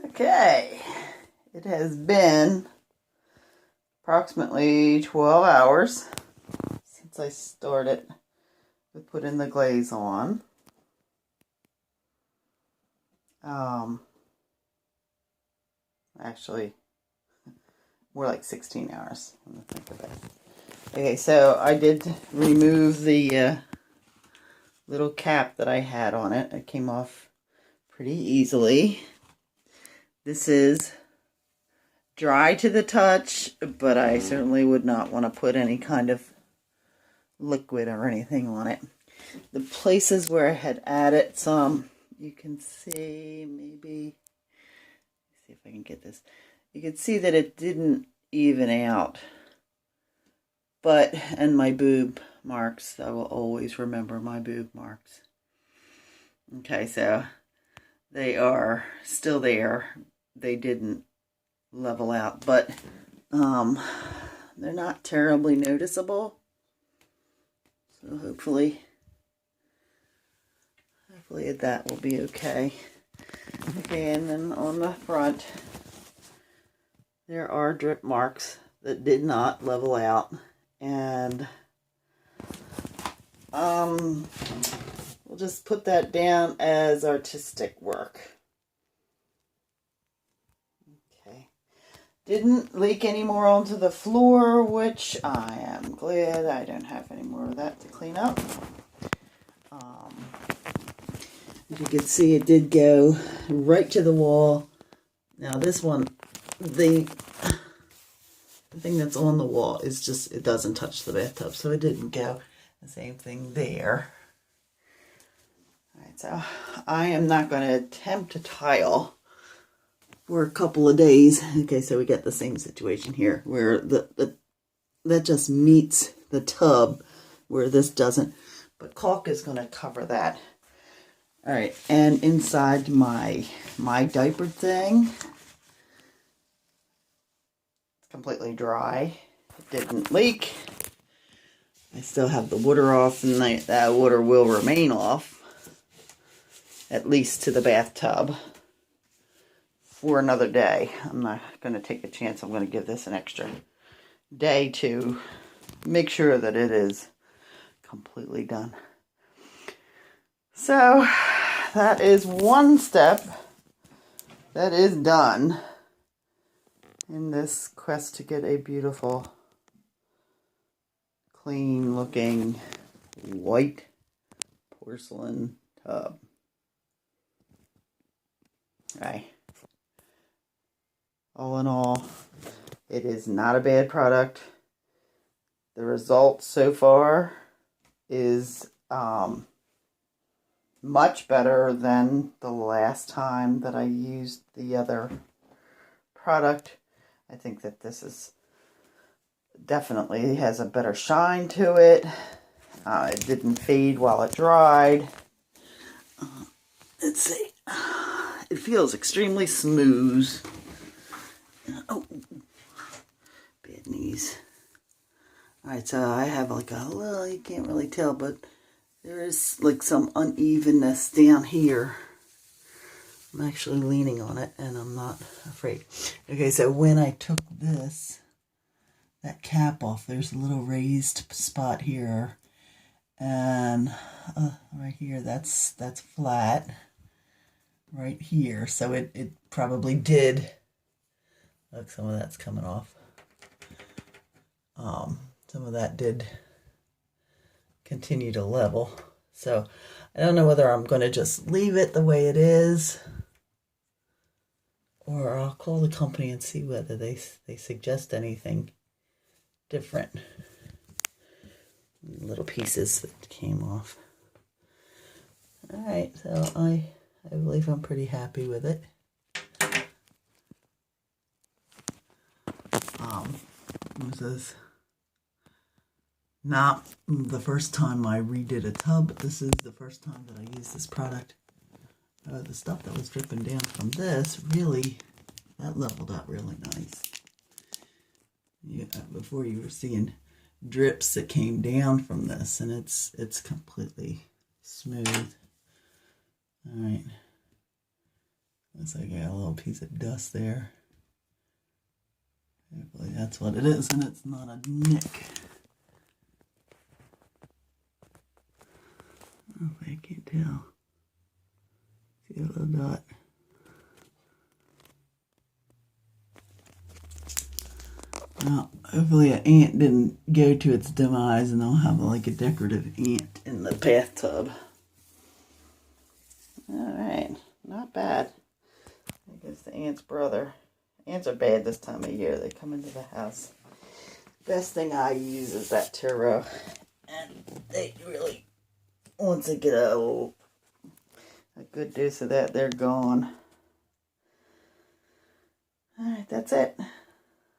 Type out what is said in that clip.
Okay, it has been approximately 12 hours since I started to put in the glaze on. Actually, more like 16 hours. I'm gonna think of it. Okay, so I did remove the little cap that I had on it. It came off pretty easily. This is dry to the touch, but I certainly would not want to put any kind of liquid or anything on it. The places where I had added some, you can see, maybe, see if I can get this. You can see that it didn't even out. But, and my boob marks, I will always remember my boob marks. Okay, so they are still there. They didn't level out, but they're not terribly noticeable. So hopefully that will be okay. Okay, and then on the front, there are drip marks that did not level out, and we'll just put that down as artistic work. Okay, didn't leak any more onto the floor, which I am glad. I don't have any more of that to clean up. As you can see, it did go right to the wall. Now this one, the thing that's on the wall is just, it doesn't touch the bathtub, so it didn't go. The same thing there. Alright, so I am not going to attempt to tile for a couple of days. Okay, so we get the same situation here, where that just meets the tub, where this doesn't. But caulk is going to cover that. Alright, and inside my diaper thing, it's completely dry. It didn't leak. I still have the water off, and that water will remain off, at least to the bathtub, for another day. I'm not going to take a chance. I'm going to give this an extra day to make sure that it is completely done. So that is one step that is done in this quest to get a beautiful, clean looking white porcelain tub. Okay. All in all, it is not a bad product. The result so far is much better than the last time that I used the other product. I think that this is definitely has a better shine to it. It didn't fade while it dried. Let's see. It feels extremely smooth. Oh, bad knees. Alright, so I have like a little, you can't really tell, but there is like some unevenness down here. I'm actually leaning on it and I'm not afraid. Okay, so when I took that cap off, there's a little raised spot here. And right here, that's flat. Right here. So it probably did. Look, some of that's coming off. Some of that did continue to level. So I don't know whether I'm going to just leave it the way it is, or I'll call the company and see whether they suggest anything different. Little pieces that came off. Alright, so I believe I'm pretty happy with it. This is not the first time I redid a tub. This is the first time that I used this product. The stuff that was dripping down from this, really, that leveled up really nice. Yeah, before you were seeing drips that came down from this, and it's completely smooth. All right, Looks like I got a little piece of dust there. Hopefully that's what it is, and it's not a nick. Oh, I can't tell. See a little dot. Well, hopefully an ant didn't go to its demise, and I'll have like a decorative ant in the bathtub. Alright, not bad. There goes the ant's brother. Ants are bad this time of year. They come into the house. Best thing I use is that Turo. And they really, once they get a good dose of that, they're gone. Alright, that's it.